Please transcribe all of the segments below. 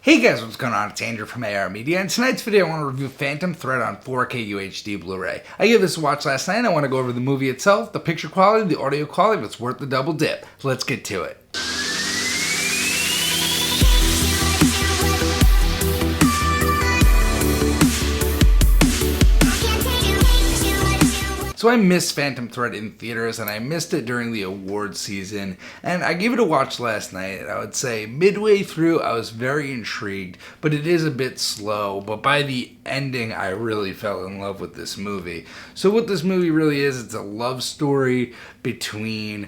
Hey guys, what's going on? It's Andrew from AR Media, and tonight's video I want to review Phantom Thread on 4K UHD Blu-ray. I gave this a watch last night. I want to go over the movie itself, the picture quality, the audio quality, if it's worth the double dip. Let's get to it. So I missed Phantom Thread in theaters, and I missed it during the awards season, and I gave it a watch last night, and I would say midway through I was very intrigued, but it is a bit slow, but by the ending I really fell in love with this movie. So what this movie really is, it's a love story between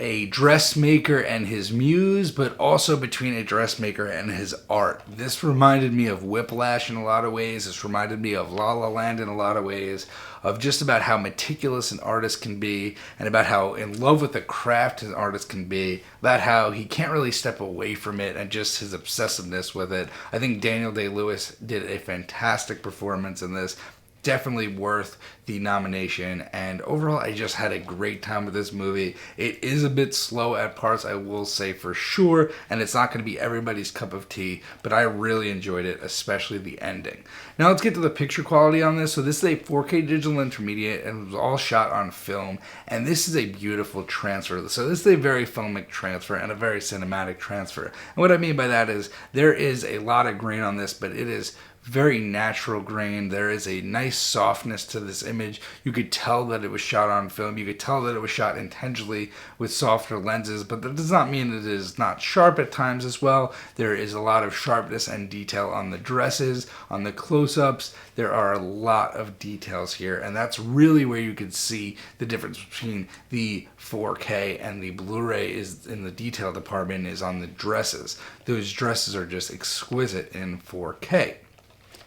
a dressmaker and his muse, but also between a dressmaker and his art. This reminded me of Whiplash in a lot of ways. This reminded me of La La Land in a lot of ways, of just about how meticulous an artist can be, and about how in love with the craft an artist can be, about how he can't really step away from it, and just his obsessiveness with it. I think Daniel Day-Lewis did a fantastic performance in this. Definitely worth the nomination, and overall I just had a great time with this movie. It is a bit slow at parts, I will say for sure, and it's not going to be everybody's cup of tea, but I really enjoyed it, especially the ending. Now let's get to the picture quality on this. So this is a 4K digital intermediate, and it was all shot on film, and this is a beautiful transfer. So this is a very filmic transfer and a very cinematic transfer. And what I mean by that is there is a lot of grain on this, but it is very natural grain. There is a nice softness to this image. You could tell that it was shot on film. You could tell that it was shot intentionally with softer lenses, but that does not mean that it is not sharp at times as well. There is a lot of sharpness and detail on the dresses, on the close-ups. There are a lot of details here, and that's really where you can see the difference between the 4K and the Blu-ray is in the detail department is on the dresses. Those dresses are just exquisite in 4K.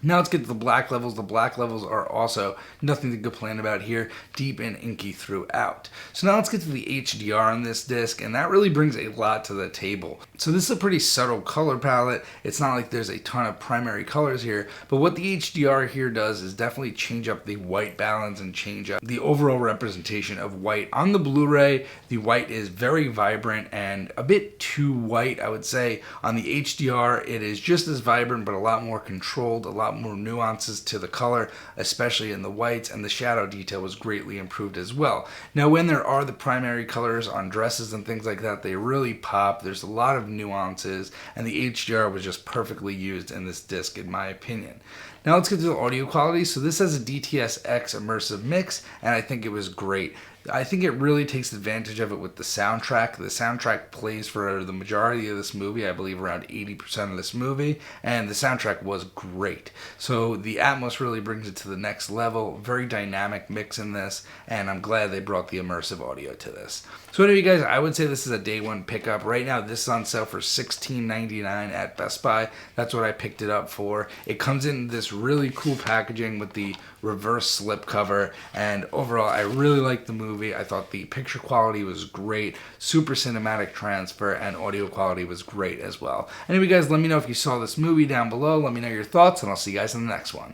Now let's get to the black levels. The black levels are also nothing to complain about here, deep and inky throughout. So now let's get to the HDR on this disc, and that really brings a lot to the table. So this is a pretty subtle color palette. It's not like there's a ton of primary colors here, but what the HDR here does is definitely change up the white balance and change up the overall representation of white. On the Blu-ray, the white is very vibrant and a bit too white, I would say. On the HDR, it is just as vibrant, but a lot more controlled, a lot more nuances to the color, especially in the whites, and the shadow detail was greatly improved as well. Now when there are the primary colors on dresses and things like that, they really pop. There's a lot of nuances, and the HDR was just perfectly used in this disc in my opinion. Now let's get to the audio quality. So this has a DTS-X immersive mix, and I think it was great. I think it really takes advantage of it with the soundtrack. The soundtrack plays for the majority of this movie, I believe around 80% of this movie, and the soundtrack was great. So the Atmos really brings it to the next level. Very dynamic mix in this, and I'm glad they brought the immersive audio to this. So anyway guys, I would say this is a day one pickup. Right now this is on sale for $16.99 at Best Buy. That's what I picked it up for. It comes in this really cool packaging with the reverse slip cover, and overall I really liked the movie. I thought the picture quality was great, super cinematic transfer, and audio quality was great as well. Anyway guys, let me know if you saw this movie down below. Let me know your thoughts, and I'll see you guys in the next one.